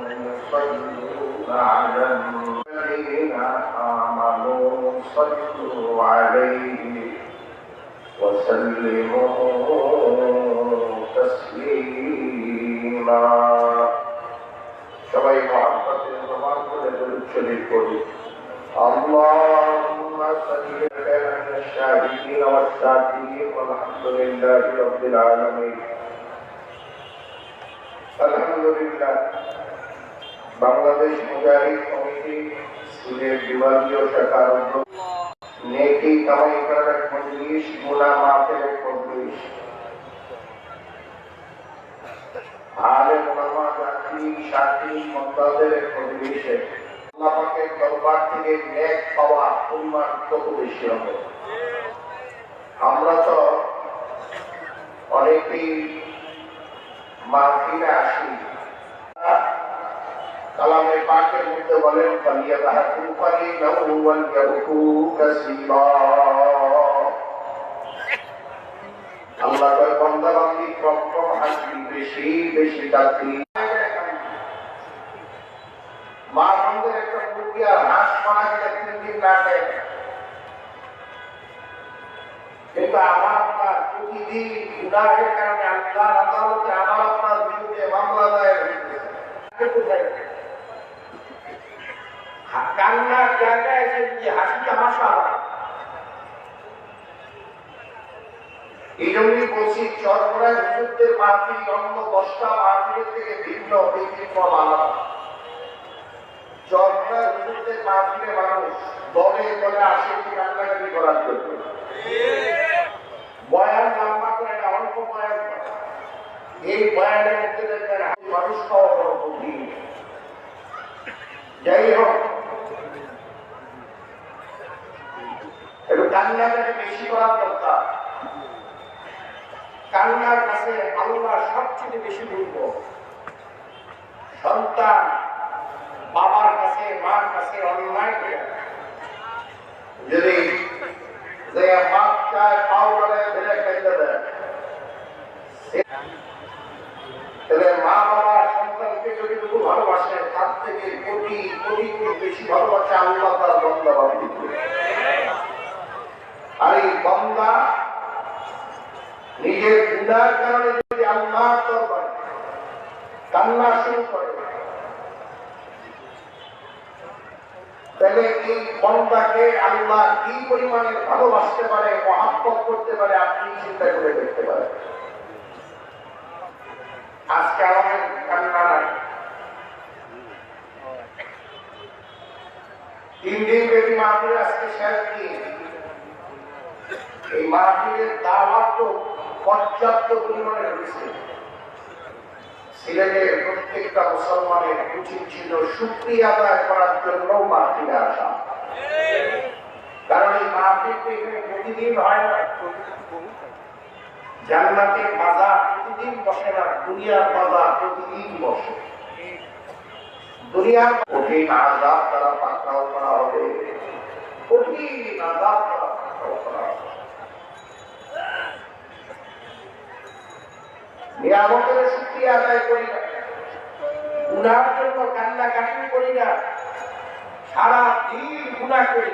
يصلون على الذين آمنوا صلوا عليه وسلموا تسليما সবাই মহব্বতের জবান করে দরুদ শরীফ পড়ি اللهم صل على الشاهدين والشاكرين والحمد لله رب العالمين আলহামদুলিল্লাহ বাংলাদেশ মুজাহিদ কমিটি সিলেট বিভাগীয় শাখার নেকি কামাই করার মজলিস গুনাহ মাফের মজলিস আলেম ওলামা জাতি সাথী মুক্তাদের মজলিসে আল্লাহ পাকের দরবার থেকে নেক পাওয়া পরিমাণ কত বেশি হবে। আমরা তো অনেকেই মাহফিলে আসি, কালামে পাকের মধ্যে বলেন ফালিয়াযহাকু কালিলান ওয়া ইয়াবকু কাসীরা। আল্লাহ কয় বান্দা বান্দি কম কম হাসি, বেশি বেশি কাঁদি। মা বন্ধের একটা মুরগি আর হাঁস মারা গেলে 3 দিন না খায়, কিন্তু আমার আপনার প্রতিদিন গুনাহের কারণে আল্লাহর আদালতে আমার আপনার বিরুদ্ধে মামলা দায়ের হয়েছে। কান্নার জায়গায় এসে যে হাসি তামাশা হয়, এই জন্যই বলছি চরমোড়ায় হুজুরদের মাহফিল অন্য 10টা মাহফিলের থেকে ভিন্ন ব্যতিক্রম আলাদা। চরমোড়ায় হুজুরদের মাহফিলে মানুষ দলে দলে আসে কান্নাকাটি করার জন্য। বয়ান লম্বা করে না, অল্প বয়ান করে। এই বয়ানের মধ্যে দেখবেন মানুষ খাওয়া বড় কঠিন। যাই হোক, একটু কান্নাকাটি বেশি করার দরকার। কান্নার কাছে আল্লাহ সবচেয়ে বেশি বলব। সন্তান বাবার কাছে মার কাছে অন্যায় করে যদি বাচ্চায় পাও বলে ধরে খাইতে দেয়, তাহলে মা বাবা সন্তানকে যদি খুব ভালোবাসে, তার থেকে কোটি কোটি গুণ বেশি ভালোবাসে আল্লাহ তার বান্দা বান্দিকে। আর এই বান্দা নিজের গুনার কারণে যদি আল্লাহ দরবারে কান্না শুরু করে, তাহলে এই বান্দাকে আল্লাহ কি পরিমাণে ভালোবাসতে পারে, মহব্বত করতে পারে, আপনি চিন্তা করে দেখতে পারেন। আজকে আমাদের কান্না নাই, 3 দিন ব্যাপী মাহফিল আজকে শেষ দিন। এই মাহফিলের দাওয়াত তো পর্যাপ্ত পরিমাণে হয়েছে। সিলেটের প্রত্যেকটা মুসলমানের উচিত ছিল শুকরিয়া আদায় করার জন্য মাহফিলে আসা, কারণ এই মাহফিল তো এখানে প্রতিদিন হয় না। জান্নাতের বাজার প্রতিদিন বসে না, দুনিয়ার বাজার প্রতিদিন বসে। দুনিয়ার কঠিন আযাব দ্বারা পাকড়াও করা হবে, কঠিন আযাব দ্বারা পাকড়াও করা হবে। নিয়ামতের শুকরিয়া আদায় করি না, গুনার জন্য কান্নাকাটি করি না, সারা দিন গুনাহ করি।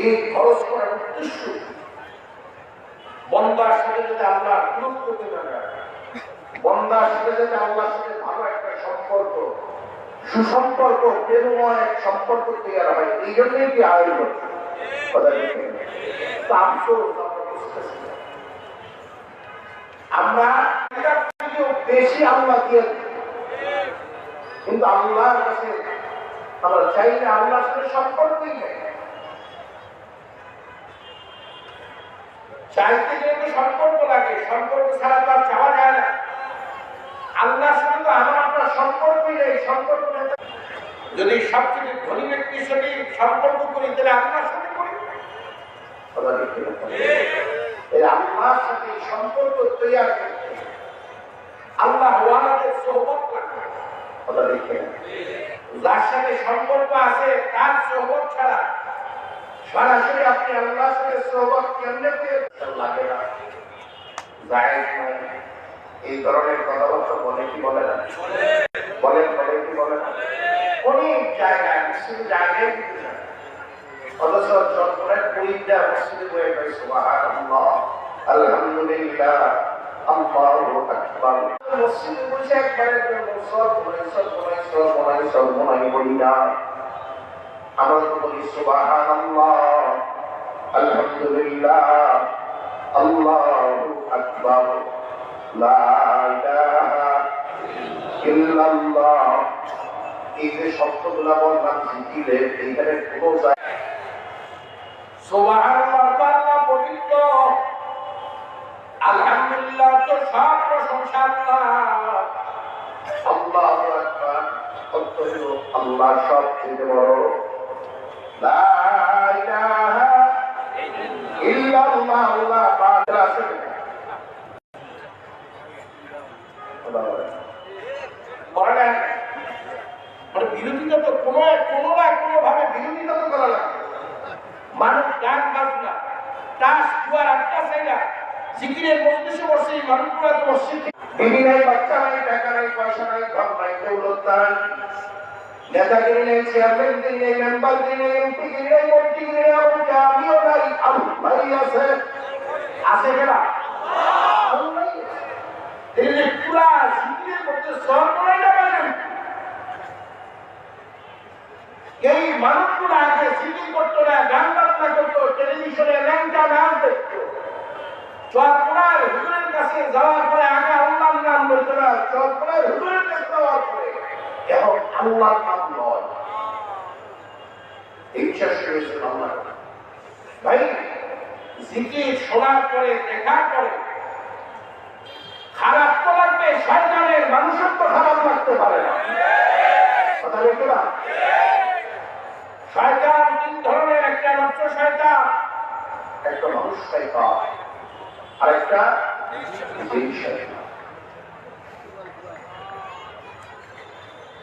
এই খরচ করার উদ্দেশ্য বন্দার সাথে যদি আল্লাহ বিরোধ করতে পারে, বন্দার সাথে যদি আল্লাহর সাথে ভালো একটা সম্পর্ক, সুসম্পর্ক, প্রেমময় এক সম্পর্ক তৈরি হয়। এই জন্যই কি আয়োজন আমরা বেশি আল্লাহ দিয়ে, কিন্তু আল্লাহর কাছে আমরা চাই না, আল্লাহর সাথে সম্পর্কই নেই। চাইতে গেলে সম্পর্ক লাগে, সম্পর্ক ছাড়া তো আর চাওয়া যায় না। আল্লাহর সাথে তো আমার আপনার সম্পর্কই নেই। সম্পর্ক যদি সবচেয়ে ধনী ব্যক্তির সাথে সম্পর্ক করি, তাহলে আল্লাহর সাথে করি। আল্লাহর সাথে সম্পর্ক তৈরি করতে আল্লাহ ওয়ালাদের সোহবত লাগবে। যার সাথে সম্পর্ক আছে তার সোহবত ছাড়া সরাসরি আপনি আল্লাহর সাথে সোহবত কেমনে লাগে না, জায়েজ নয়। এই ধরনের কথাবার্তা বলে কি বলে না? বলেন বলেন কি বলেন? অনেক জায়গায় মুসলিম জায়গায় দিতে চায়, অথচ চট্টগ্রামের কুড়িটা মসজিদে বয়ে গেছে সুবহানাল্লাহ, আলহামদুলিল্লাহ, আল্লাহু আকবার। মসজিদে বসে একবারের জন্য সব বলি না, আমরা তো বলি সুবহানাল্লাহ, আলহামদুলিল্লাহ, আল্লাহু আকবার, লা ইলাহা ইল্লাল্লাহ। এই যে শব্দগুলো বললাম জিকিরে, এইখানে কোনো সুবহানাল্লাহ আল্লাহ পবিত্র, আলহামদুলিল্লাহ তো সব প্রশংসা আল্লাহ, আল্লাহু আকবার অর্থ হলো আল্লাহ সবচেয়ে বড়, লা ইলাহা ইল্লাল্লাহ আল্লাহ পাক আছে। মানে বিরোধিতা তো কোনো না কোনো ভাবে বিরোধিতা তো করা লাগবে। মানুষ গান বাজনা তাস জুয়ার আড্ডা চাইনা জিকিরের মজলিসে বসে মানুষগুলো তো মসজিদ বিবি নাই, বাচ্চা নাই, টাকা নাই, পয়সা নাই, ঘর নাই, দৌলত নাই, নেতাগিরি নেই, চেয়ারম্যানগিরি নেই, মেম্বারগিরি নেই, এমপিগিরি নেই, মন্ত্রীগিরি নেই, এমনকি আমিও নাই, আল্লাহই আছে। আছে কেনা পুরা জিকিরের মধ্যে সব করাই না পারেন। এই মানুষগুলো আগে জিকির করতো না, গান বাজনা করতো, টেলিভিশনে ল্যাংটা নাচ দেখতো, চরপড়ার হুজুরের কাছে যাওয়ার পরে আগে আল্লাহর নাম বলতো না, চরপড়ার হুজুরের কাছে যাওয়ার পরে এখন আল্লাহর নাম নয়। এই বিশ্বাস করেছেন আল্লাহ ভাই, জিকির শোনার পরে দেখার পরে খারাপ তো লাগবে, শয়তানের মানুষের তো খারাপ লাগতে পারে না, কথা বলতে না। শয়তান তিন ধরনের, একটা নষ্ট শয়তান, একটা মানুষ শয়তান, আর একটা জিন শয়তান।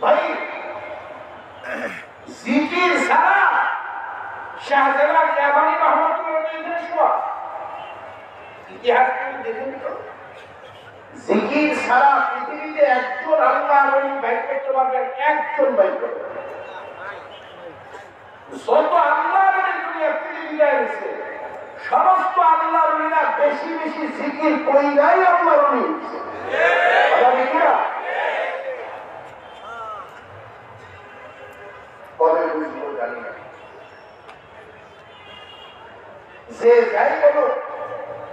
ভাই জিকির ছাড়া শাহজালাল ইয়ামানি রহমাতুল্লাহ ইতিহাস দেখেন তো, জিকির ছাড়া পৃথিবীতে একজন আল্লাহর ওলি বাইর করতে পারবেন, একজন বাইর করবেন। যত আল্লাহর ওলি দুনিয়া পৃথিবীতে এসেছে সমস্ত আল্লাহর ওলিরা বেশি বেশি জিকির কইরাই আল্লাহর ওলি হয়েছে। কবে বুঝবো জানি না, যে যাই বলো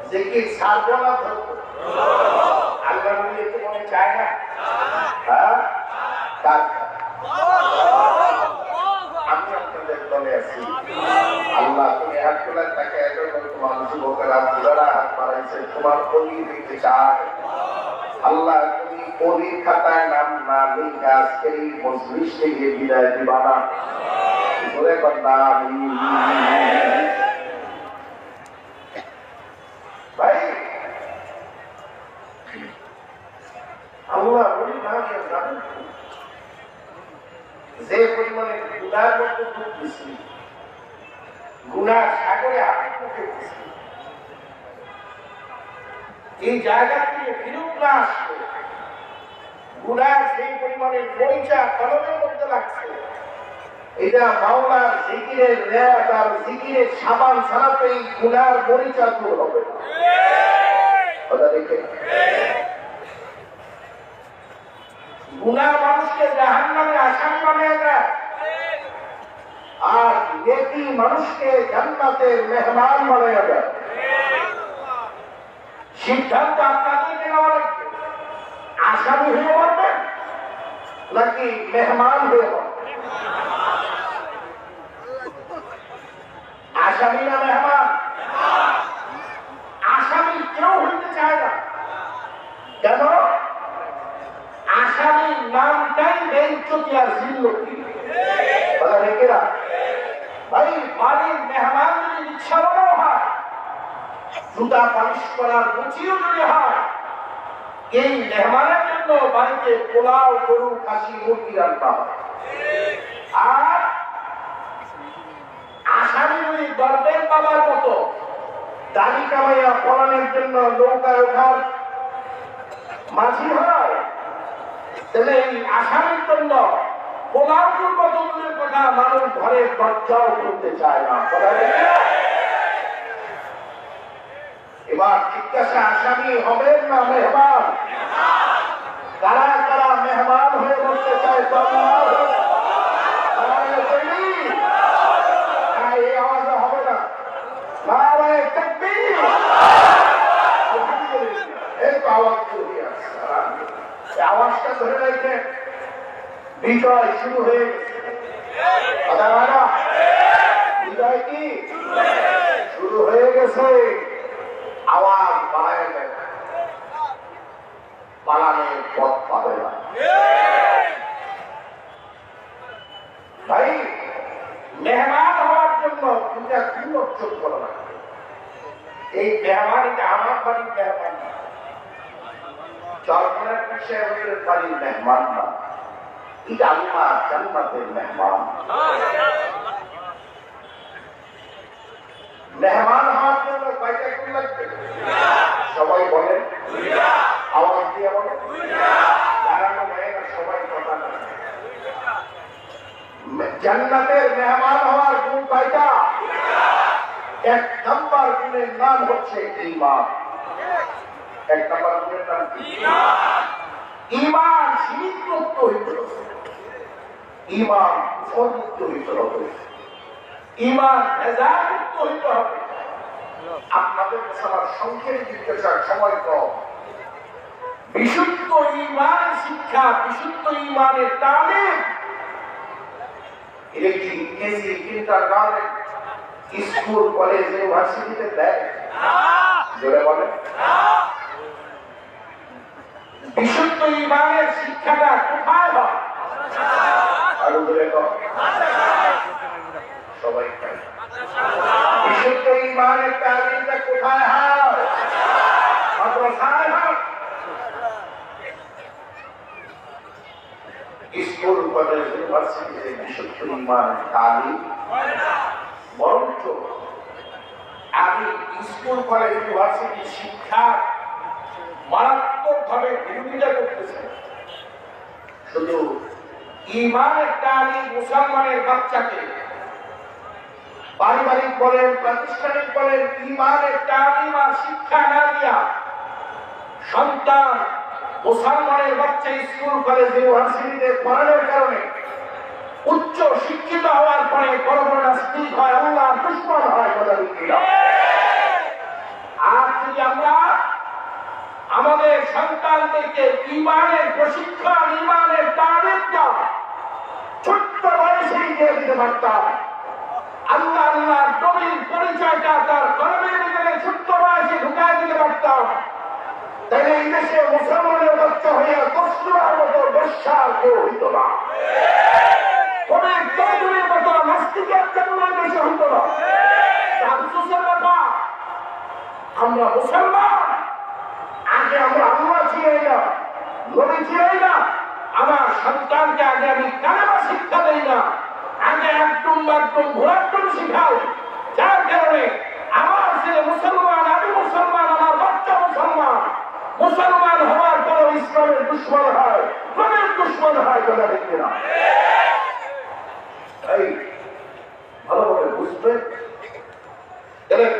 জিকির ছাড়বো না ধরবো, আল্লাহর ওলি তো মনে চায় না। হ্যাঁ, আমি আপনাদের দলে আছি। আল্লাহ তুমি হাত তোলার তাকে এত তোমার যুবকেরা বুড়ারা হাত বাড়াইছে, তোমার অলি দিতে চায়। আল্লাহ তুমি অলির খাতায় নাম না লিখে আজকের এই মজলিস থেকে বিদায় দিবা না, বলে কথা আমি। ভাই আল্লাহ ওলি না দিয়ে যাবেন, যে পরিমাণে গুনার মধ্যে ডুব দিচ্ছি, গুনার সাগরে হাতে মুখে দিচ্ছি, এই জায়গা থেকে বিরূপ না আসবে, গুনার সেই পরিমাণে পরিচা কলমের মধ্যে লাগছে, এটা মাওলার জিকিরের ন্যায় আর জিকিরের সাবান ছাড়াতে এই গুনার পরিচা দূর হবে না। কথা দেখে গুনাহ মানুষকে জাহান্নামে আসামি বানিয়ে দেয়, আর নেকি মানুষকে জান্নাতের মেহমান বানিয়ে দেয়। সিদ্ধান্ত আপনাদেরকে নেওয়া লাগবে, আসামি হয়ে মরবেন নাকি মেহমান হয়ে মরবেন। আসামি না মেহমান? আসামি কেউ হইতে চায় না, কেন? আসামির নামটাই বেইজ্জতি আর জিল্লতি। বলা দেখে না ভাই, বাড়ির মেহমান যদি রিক্সাওয়ালা হয়, জুতা পালিশ করার রুচিও যদি হয়, এই মেহমানের জন্য বাড়িতে পোলাও, গরু, খাসি, মুরগি রান্না হয়। আর আসামি যদি গর্বের বাবার মতো দাড়ি কামাইয়া পলানের জন্য নৌকায় ওঠার মাঝি হয়, তাহলে এই আসামের জন্য পোলাওপুর বদলের কথা মানুষ ঘরে দরজাও করতে চায় না। এবার জিজ্ঞাসা, আসামি হবেন না মেহমান? কারা কারা মেহমান হয়ে বলতে চায়? এই আওয়াজে হবে না। এই তো আওয়াজ হয়ে আসছে, আওয়াজটা ধরে রেখে বিজয় শুরু হয়ে গেছে। বিজয় কি শুরু হয়ে গেছে? আওয়াজ বাড়ায় দেয়, পালানোর পথ পাবে না। ভাই, মেহমান হওয়ার জন্য দুটা কি অর্জন করা লাগবে। এই মেহমানিটা আমার বাড়ির মেহমান না, চরমনের বিষয় বাড়ির মেহমান না, এটা আল্লাহ জান্নাতের মেহমান। মেহমান হওয়ার জন্য কয়টা কি লাগবে? সবাই বলেন, আওয়াজ দিয়ে বলেন, দাঁড়ানো হয় না, সবাই কথা না। জান্নাতের মেহমান হওয়ার গুণ কয়টা? এক নম্বর গুণের নাম হচ্ছে ঈমান। এক নম্বর গুণের নাম কি? ঈমান সীমিত হইতে হবে, ঈমান কুফরমুক্ত হইতে হবে, ঈমান ভেজালমুক্ত হইতে হবে। আপনাদের সবার সংক্ষেপে জিজ্ঞাসার সময় কম। বিশুদ্ধ ঈমান শিক্ষা, বিশুদ্ধ ঈমানের তালিম, এটা কি কেজি, কিন্ডারগার্টেন, স্কুল, কলেজ, ইউনিভার্সিটিতে দেয়? জোরে বলেন। বিশুদ্ধ ঈমানের শিক্ষাটা কোথায় হয়? আরো জোরে কর, সবাই পায়। বিশুদ্ধ ঈমানের তালিমটা কোথায় হয়? মাদ্রাসায় হয়। স্কুল, কলেজ, ইউনিভার্সিটিতে বিশুদ্ধ ঈমানের তালিম বরঞ্চ আমি স্কুল, কলেজ, ইউনিভার্সিটি শিক্ষা মারাত্মকভাবে বিরোধিতা করতেছে। শুধু ঈমানের তালিম মুসলমানের বাচ্চাকে পারিবারিক বলেন, প্রাতিষ্ঠানিক বলেন, ঈমানের তালিম আর শিক্ষা না দিয়া সন্তান মুসলমানের বাচ্চা স্কুল, কলেজ, ইউনিভার্সিটিতে পড়ানোর কারণে উচ্চ শিক্ষিত হওয়ার পরে বড় বড় নাস্তিক হয়, আল্লাহর দুশমন হয়। আর যদি আমরা আমাদের সন্তানদেরকে ঈমানের প্রশিক্ষণ, ঈমানের তালিমটা ছোট্ট বয়সেই দিয়ে দিতে পারতাম, আল্লাহ আল্লাহর নবীর পরিচয়টা তার কলমের ভিতরে ছোট্ট বয়সে ঢুকায় দিতে পারতাম, তাহলে এই দেশে মুসলমানের বাচ্চা হইয়া কষ্টর মতো বর্ষার কেউ হইত না, কবির মতো নাস্তিকের জন্ম দেশে হইত না। আমরা মুসলমান, আগে আমরা আল্লাহ চিনাই না, নবী চিনাই না, আমার সন্তানকে আগে আমি কালেমা শিক্ষা দেই না, আগে একদম ঘোরাট্টম শিখাই, যার কারণে আমার ছেলে মুসলমান, আমি মুসলমান, আমার বাচ্চা মুসলমান, মুসলমান হওয়ার পর ইসলামের দুশ্মন হয়, নবীর দুশ্মন হয়। কথা দেখি না, এই ভালোভাবে বুঝবে।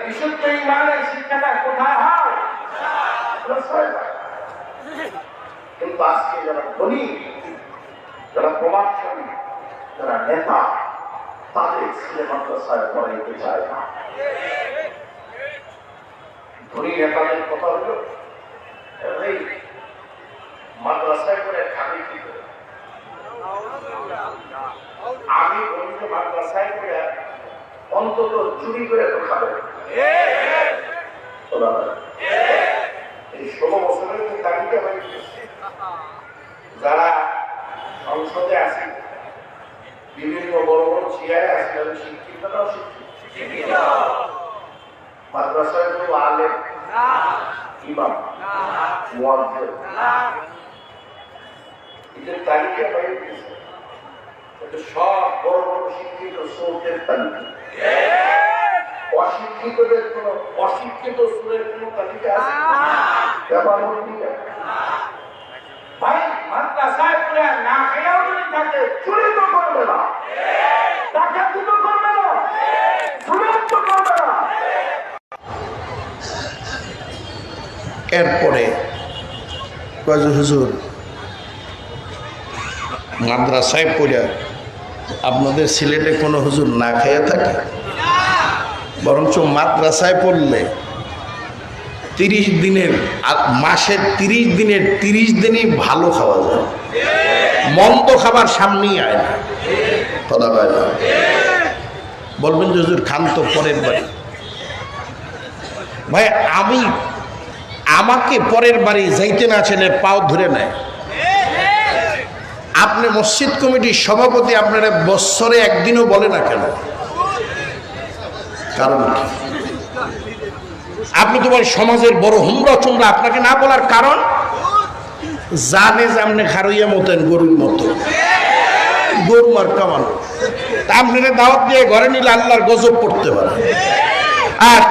বিশুদ্ধ ঈমানের শিক্ষাটা কোথায় হয়? কিন্তু আজকে যারা ধনী, যারা প্রভাবশালী, যারা নেতা, তাদের ছেলে মাদ্রাসায় পড়াইতে চায় না। ধনী নেতাদের কথা হলো, এই মাদ্রাসায় করে খাবি কি করে? আমি বলি যে মাদ্রাসায় করে অন্তত চুরি করে তো খাবে। এই 16 বছরের তালিকা হয়ে গেছে, যারা সংসদে আছে, বিভিন্ন বড় বড় চেয়ারে আছে, তাদের শিক্ষিতটাও শিক্ষিত, মাদ্রাসায় কেউ আলেম, ইমাম, মুয়াজ্জিন, এদের তালিকা হয়ে গেছে। সব বড় বড় শিক্ষিত সুরের তালিকা, অশিক্ষিতদের কোন অশিক্ষিত সুরের কোন তালিকা আছে? ভাই, মাদ্রাসায় থাকে চুরি তো করবে না, ডাকাতি তো করবে না, জুলুম তো করবে না। এরপরে হুজুর মাদ্রাসায় পড়ে আপনাদের সিলেটে কোনো হুজুর না খেয়ে থাকে, বরঞ্চ মাদ্রাসায় পড়লে 30 দিনের মাসের 30 দিনের 30 দিনই ভালো খাওয়া যায়, মন্দ খাবার সামনেই আয় না। কথা কয় না? বলবেন যে হুজুর খান তো পরের বাড়ি। ভাই আমাকে পরের বাড়ি যাইতে না ছেলে পাও ধরে নেয়। আপনি মসজিদ কমিটির সভাপতি, আপনারা বৎসরে একদিনও বলে না কেন? কারণ কি? আপনি তো বলেন সমাজের বড় হুমরা চুমরা, আপনাকে না বলার কারণ জানে যে আপনি খারইয়া মতেন গরুর মতো, গরু আর কামানো। তা আপনারা দাওয়াত দিয়ে ঘরে নিলে আল্লাহর গজব পড়তে পারে। আর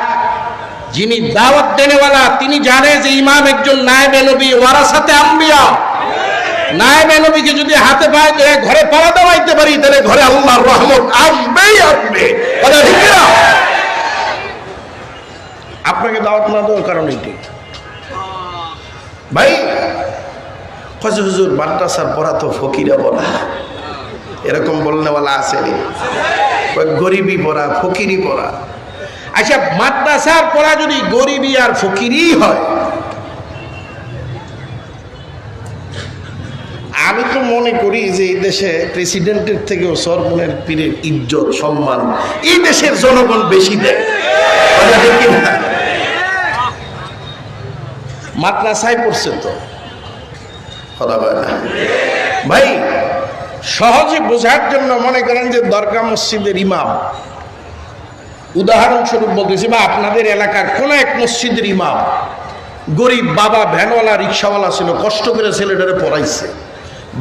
যিনি দাওয়াত দেনেওয়ালা তিনি জানে যে ইমাম একজন নায়েবে নবী, ওয়ারাসাতে আম্বিয়া। নায়েবে নবীকে যদি হাতে পায় ঘরে পাড়া দেওয়াইতে পারি, তাহলে ঘরে আল্লাহর রহমত আসবেই আসবে। আপনাকে দাওয়াত না দেওয়ার কারণ এটি। ভাই হুজুর মাদ্রাসার পড়া তো ফকিরা পড়া, এরকম বলনেওয়ালা আছে, গরিবি পড়া ফকিরি পড়া। আচ্ছা, মাদ্রাসার পড়া যদি গরিবি আর ফকিরি হয়, আমি তো মনে করি যে এই দেশে প্রেসিডেন্টের থেকেও সরমনের পীরের ইজ্জত সম্মান এই দেশের জনগণ বেশি দেয়। মাদ্রাসায় পড়ছে তো ভাই, সহজে বোঝার জন্য মনে করেন যে দরগা মসজিদের ইমাম, উদাহরণস্বরূপ বলতেছি, বা আপনাদের এলাকার কোন এক মসজিদের ইমাম গরিব বাবা, ভ্যানওয়ালা রিক্সাওয়ালা ছিল, কষ্ট করে ছেলেটারে পড়াইছে,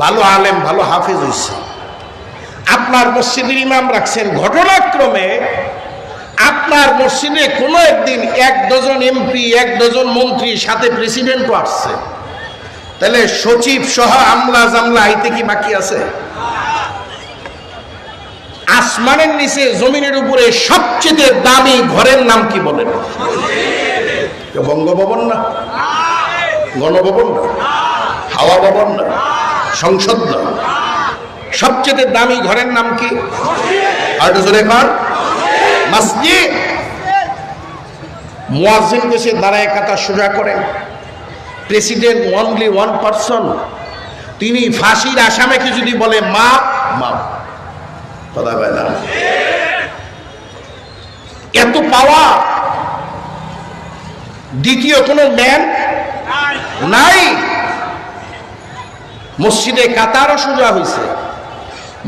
ভালো আলেম ভালো হাফেজ হয়েছে। আপনার মসজিদের ইমাম রাখছেন, ঘটনাক্রমে আপনার মসজিদে কোনো একদিন 1 ডজন এমপি 1 ডজন মন্ত্রী সাথে প্রেসিডেন্টও আসছে, তাহলে সচিব সহ আমলা জামলা আইতে কি বাকি আছে? আসমানের নিচে জমিনের উপরে সবচেয়ে দামি ঘরের নাম কি বলেন? বঙ্গভবন না, গণভবন না, হাওয়া ভবন না, সংসদ না, সবচেয়ে দামি ঘরের নাম কি? আর জোরে কর, মসজিদ। মুয়াজ্জিন দেশে দাঁড়ায় কাতা সোজা করেন, প্রেসিডেন্ট অনলি 1 পারসন, তিনি ফাঁসির আসামিকে যদি বলে মা মা, কথা বলে না, এত পাওয়া দ্বিতীয় কোনো ম্যান নাই। মসজিদে কাতারও সোজা হয়েছে,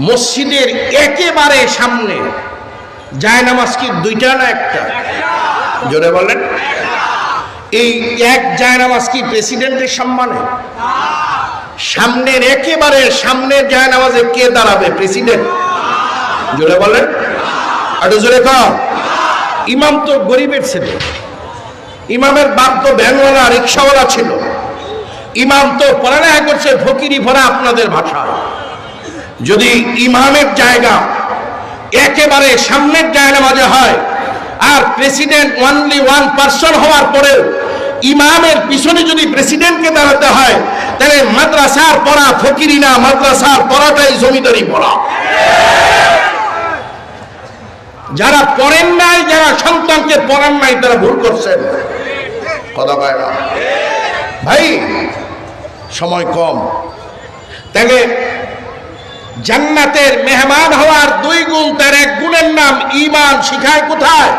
মসজিদের একেবারে সামনে জায়নামাজ কি 2টা না 1টা? জোরে বলেন। এই এক জায়নামাজ কি প্রেসিডেন্টের সম্মানে? সামনের একেবারে সামনের জায়নামাজে কে দাঁড়াবে? প্রেসিডেন্ট। জোরে বলেন, আর জোরে কর। ইমাম তো গরিবের ছেলে, ইমামের বাপ তো ভ্যানওয়ালা রিক্সাওয়ালা ছিল, ইমাম তো পড়ালেখা করছে ফকিরি ভরা আপনাদের ভাষায়। যদি ইমামের জায়গা একেবারে সামনের জায়নামাজে হয় আর প্রেসিডেন্ট অনলি 1 পারসন হওয়ার পরেও ইমামের পিছনে যদি প্রেসিডেন্টকে দাঁড়াতে হয়, তাহলে মাদ্রাসার পড়া ফকিরি না, মাদ্রাসার পড়াটাই জমিদারি পড়া। যারা পড়েন নাই, যারা সন্তানকে পড়ান নাই, তারা ভুল করছেন। কথা কয় না ভাই, সময় কম। তাহলে জান্নাতের মেহমান হওয়ার 2 গুণ, তার 1 গুণের নাম ঈমান, শিখায় কোথায়?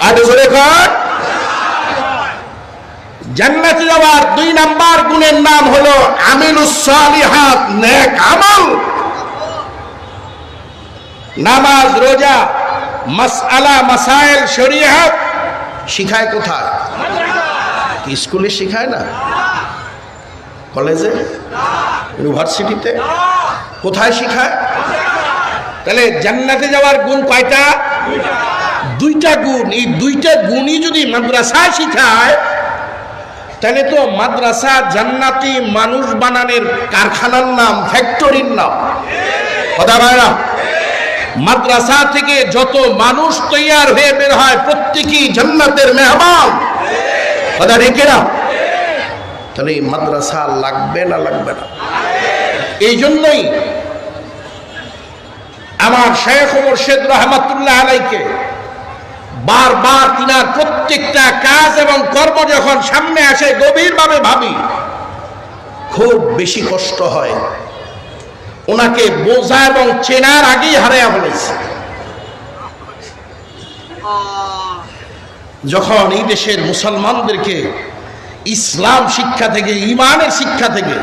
আর জোরে কর। জান্নাতে যাওয়ার 2 নাম্বার গুণের নাম হলো আমিলুস সালিহাত, নেক আমল। নামাজ রোজা মাসআলা মাসাইল শরীয়ত শিখায় কোথায়? স্কুলে শিখায় না, কলেজে, ইউনিভার্সিটিতে, কোথায় শিখায়? তাহলে জান্নাতে যাওয়ার গুণ কয়টা? 2টা গুণ। এই 2টা গুণই যদি মাদ্রাসায় শিখায়, তাহলে তো মাদ্রাসা জান্নাতি মানুষ বানানোর কারখানার নাম, ফ্যাক্টরির নাম। কথা বলে না? মাদ্রাসা থেকে যত মানুষ তৈয়ার হয়ে বের হয় প্রত্যেকেই জান্নাতের মেহমান। কথা রেখে না? তাহলে এই মাদ্রাসা লাগবে না লাগবে না? এই জন্যই আমার শেখ মুর্শিদ রহমাতুল্লাহ আলাইকে বারবার তিনার প্রত্যেকটা কাজ এবং কর্ম যখন সামনে আসে গভীরভাবে ভাবি, খুব বেশি কষ্ট হয়। ওনাকে বোঝা এবং চেনার আগেই হারাইয়া ফেলেছে। যখন এই দেশের মুসলমানদেরকে ইসলাম শিক্ষা থেকে, ইমানের শিক্ষা থেকে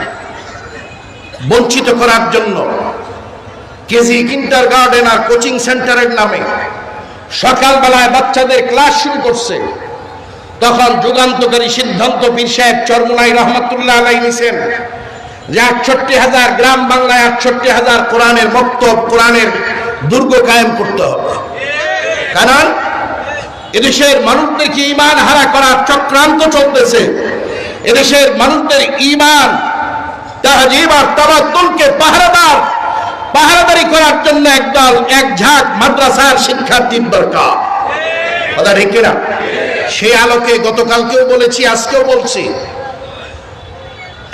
বঞ্চিত করার জন্য কেজি, কিন্ডারগার্টেন আর কোচিং সেন্টারের নামে সকালবেলায় বাচ্চাদের ক্লাস শুরু করছে, তখন যুগান্তকারী সিদ্ধান্ত পীর সাহেব চরমোনাই রহমতুল্লাহ আলাইহি নিছেন যে ৬৮,০০০ গ্রাম বাংলায় ৬৮,০০০ কোরআনের মক্তব, কোরআনের দুর্গ কায়েম করতে হবে। কারণ এদেশের মানুষদেরকে ঈমান হারা করার চক্রান্ত চলতেছে। এদেশের মানুষদের ঈমান, তাহজিব আর তামাদ্দুনকে পাহারাদারি করার জন্য একদল, এক ঝাঁক মাদ্রাসার শিক্ষার্থীর দরকার। কথা ঠিক কিনা? সেই আলোকে গতকালকেও বলেছি, আজকেও বলছি,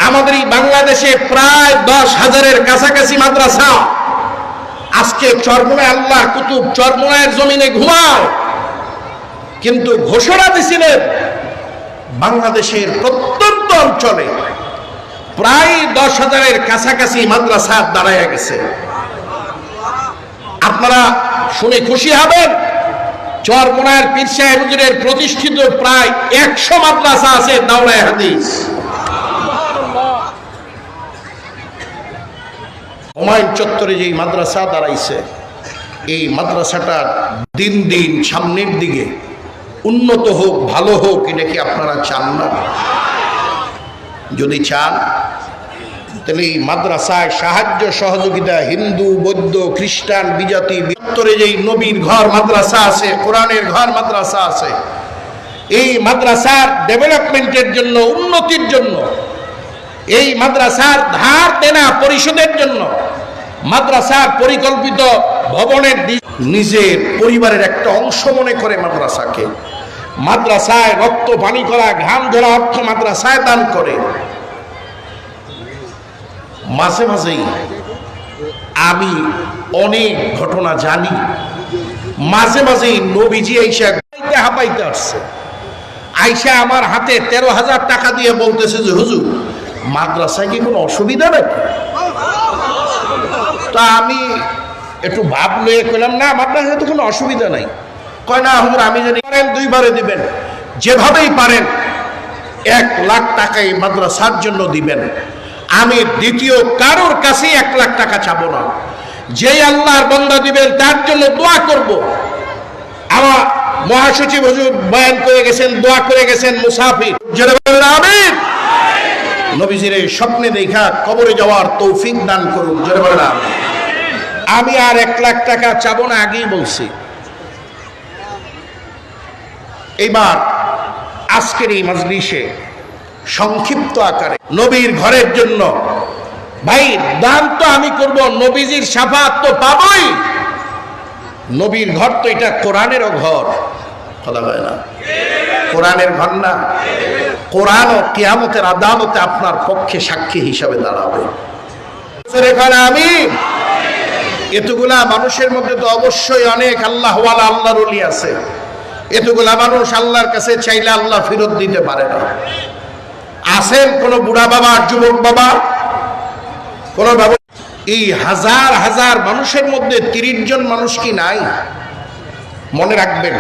আমাদের এই বাংলাদেশে প্রায় 10,000-এর কাছাকাছি মাদ্রাসা। আজকে চরমোনাই, আল্লাহ কুতুব চরমোনাইয়ের জমিনে ঘুমাও, কিন্তু ঘোষণা দিছিলেন বাংলাদেশের প্রত্যন্ত অঞ্চলে প্রায় 10,000-এর কাছাকাছি মাদ্রাসা দাঁড়ায় গেছে। আপনারা শুনে খুশি হবেন, চরমোনাইয়ের পীর সাহেব হুজুরের প্রতিষ্ঠিত প্রায় 100 মাদ্রাসা আছে দাওরায়ে হাদিস। হুমায়ুন চত্বরে যে মাদ্রাসা দাঁড়াইছে, এই মাদ্রাসাটা দিন দিন সামনের দিকে উন্নত হোক, ভালো হোক, এটা কি আপনারা চান না? যদি চান তাহলে এই মাদ্রাসায় সাহায্য সহযোগিতা হিন্দু, বৌদ্ধ, খ্রিস্টান, বিজাতি বিত্তরে যেই নবীর ঘর মাদ্রাসা আছে, কোরআনের ঘর মাদ্রাসা আছে, এই মাদ্রাসার ডেভেলপমেন্টের জন্য, উন্নতির জন্য, এই মাদ্রাসার ধার দেনা পরিশোধের জন্য, মাদ্রাসার পরিকল্পিত ভবনের নিজের পরিবারের একটা অংশ মনে করে মাদ্রাসাকে, মাদ্রাসায় রক্ত পানি করা, ঘাম ধরা অর্থ মাদ্রাসায় দান করে। মাঝে মাঝেই আমি অনেক ঘটনা জানি, মাঝে মাঝেই নবীজি আইসা হাঁপাইতে আসছে, আইসা আমার হাতে 13,000 টাকা দিয়ে বলতেছে যে হুজুর মাদ্রাসায় কি কোনো অসুবিধা নাকি? তা আমি একটু ভাব লয়ে কইলাম, না মাদ্রাসায় তো কোনো অসুবিধা নাই। কয় না হুজুর, আমি যদি পারেন 2 বারে দিবেন, যেভাবেই পারেন 1 লাখ টাকা এই মাদ্রাসার জন্য দিবেন। আমি দ্বিতীয় কারোর কাছে 1 লাখ টাকা চাবো না, যেই আল্লাহর বান্দা দিবেন তার জন্য দোয়া করব। আমার মহাসচিব হুজুর বয়ান করে গেছেন, দোয়া করে গেছেন, মুসাফির আমিন, নবীজির স্বপ্নে দেখা কবরে যাওয়ার তৌফিক দান করুন। জোরে বলেন আমি আর 1 লাখ টাকা চাবো না, আগেই বলছি। এইবার আজকের এই মাজলিসে সংক্ষিপ্ত আকারে নবীর ঘরের জন্য, ভাই দান তো আমি করব, নবীজির শাফাত তো পাবই। নবীর ঘর তো এটা কোরআনেরও ঘর। কথা বলে না? কোরআনের ঘর না? কোরআন ও কিয়ামতের আদালতে আপনার পক্ষে সাক্ষী হিসাবে দাঁড়াবে। আমি এতগুলা মানুষের মধ্যে তো অবশ্যই অনেক আল্লাহওয়ালা, আল্লাহর ওলি আছে। এতগুলা মানুষ আল্লাহর কাছে চাইলে আল্লাহ ফেরত দিতে পারে না। আছেন কোন বুড়া বাবা, যুবক বাবা, কোন বাবা? এই হাজার হাজার মানুষের মধ্যে 30 জন মানুষ কি নাই? মনে রাখবেন,